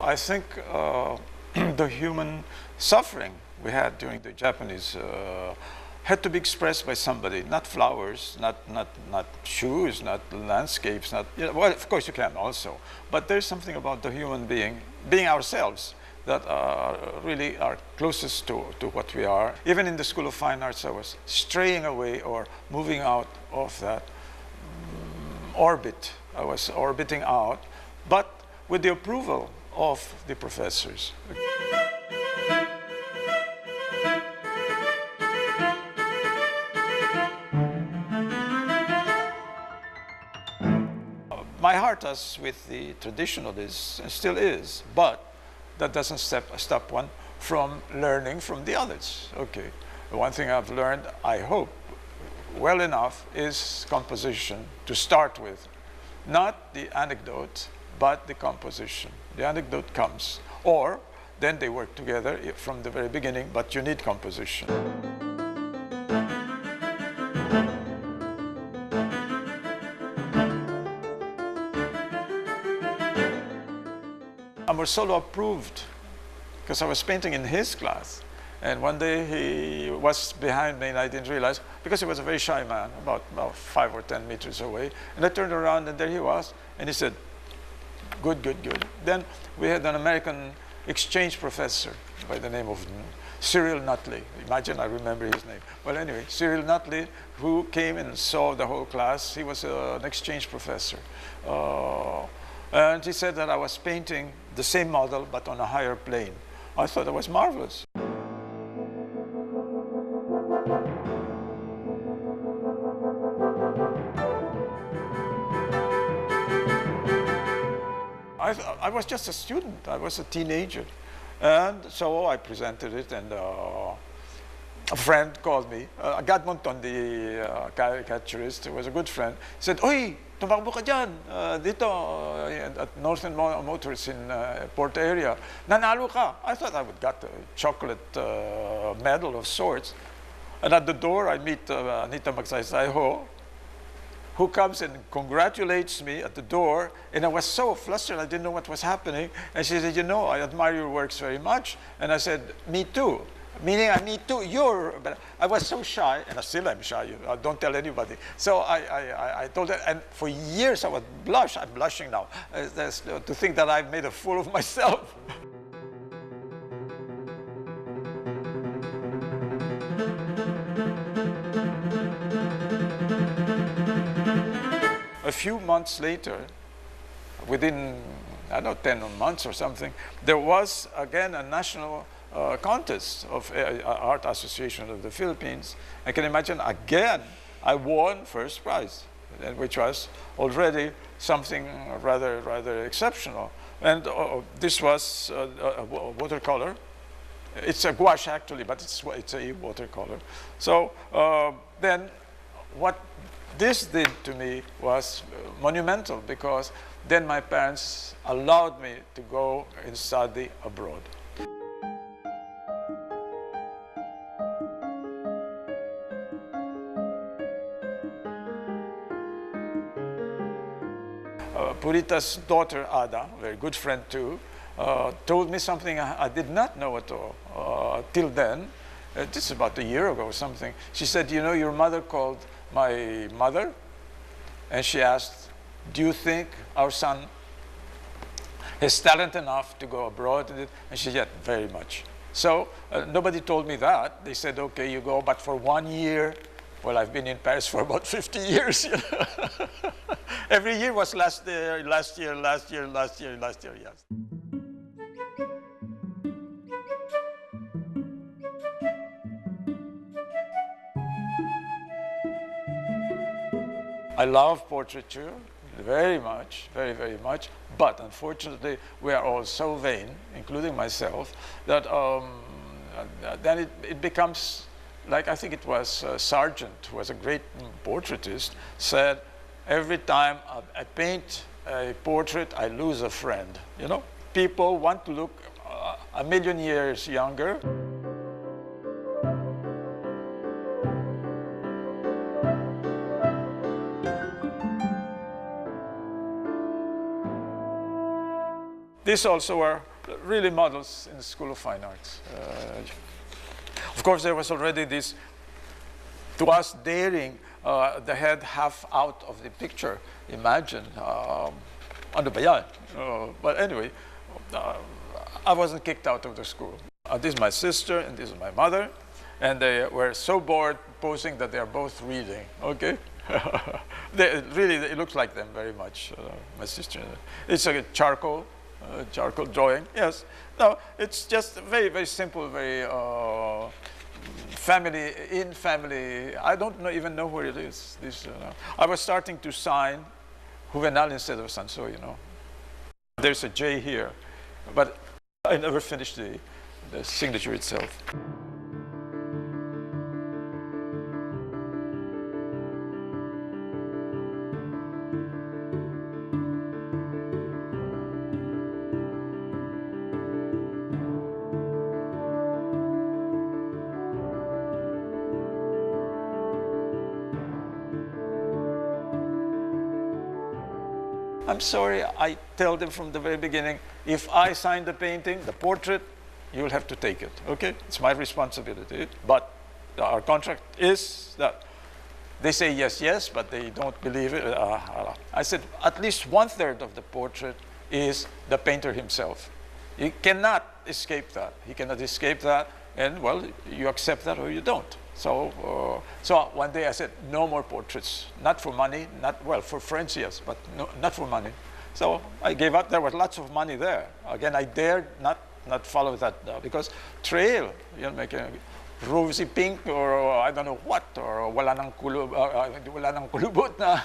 I think the human suffering we had during the Japanese had to be expressed by somebody, not flowers, not shoes, not landscapes, not, you know, well, of course you can also, but there's something about the human being ourselves, that really are closest to what we are. Even in the School of Fine Arts, I was straying away or moving out of that orbit. I was orbiting out, but with the approval of the professors. My heart is with the traditionalists, and still is, but that doesn't stop one from learning from the others. Okay, the one thing I've learned, I hope, well enough, is composition to start with. Not the anecdote, but the composition. The anecdote comes, or then they work together from the very beginning, but you need composition. Amorsolo approved, because I was painting in his class. And one day he was behind me and I didn't realize, because he was a very shy man, about 5 or 10 meters away. And I turned around and there he was. And he said, good, good, good. Then we had an American exchange professor by the name of Cyril Nutley. Imagine I remember his name. Well, anyway, Cyril Nutley, who came and saw the whole class. He was an exchange professor. And he said that I was painting the same model, but on a higher plane. I thought that was marvelous. I was just a student. I was a teenager. And so I presented it, and a friend called me, Gadmonton, the caricaturist, who was a good friend, said, "Oy, tumakbo ka dyan, dito, at Northern Motors in Port area. Nanalo ka." I thought I would get a chocolate medal of sorts. And at the door, I meet Anita Magsaysayho, who comes and congratulates me at the door. And I was so flustered, I didn't know what was happening. And she said, "You know, I admire your works very much." And I said, "Me too." Meaning, me too, but I was so shy, and I still am shy, don't tell anybody. So I told her, and for years I would blush. I'm blushing now, to think that I've made a fool of myself. A few months later, within, I don't know, 10 months or something, there was again a national contest of Art Association of the Philippines. I can imagine again I won first prize, which was already something rather exceptional. And this was a watercolor. It's a gouache actually, but it's a watercolor. So then what this did to me was monumental, because then my parents allowed me to go and study abroad. Purita's daughter, Ada, a very good friend too, told me something I did not know at all till then. This is about a year ago or something. She said, "You know, your mother called my mother, and she asked, 'Do you think our son has talent enough to go abroad?' And she said, 'Very much.' So nobody told me that. They said, 'Okay, you go, but for 1 year.' Well, I've been in Paris for about 50 years. You know? Every year was last year, yes. I love portraiture very much, very much, but unfortunately we are all so vain, including myself, that then it becomes, like I think it was Sargent, who was a great portraitist, said, "Every time I paint a portrait, I lose a friend." You know, people want to look a million years younger. These also are really models in the School of Fine Arts. Of course, there was already this, to us, daring, the head half out of the picture. Imagine, ano ba yan? But anyway, I wasn't kicked out of the school. This is my sister and this is my mother, and they were so bored posing that they are both reading, okay? Really, it looks like them very much, my sister. It's a charcoal drawing, yes. No, it's just very, very simple, very family. I don't even know where it is. I was starting to sign Juvenal instead of Sanso, you know. There's a J here, but I never finished the signature itself. I'm sorry, I tell them from the very beginning, if I sign the painting, the portrait, you'll have to take it, okay? It's my responsibility, but our contract is that they say yes, yes, but they don't believe it. I said, at least 1/3 of the portrait is the painter himself. He cannot escape that. He cannot escape that, and well, you accept that or you don't. So one day I said, no more portraits, not for money, well, for friends, yes, but no, not for money. So I gave up. There was lots of money there. Again, I dared not follow that because trail, you know, make a rosy pink or I don't know what, or wala nang kulubot na.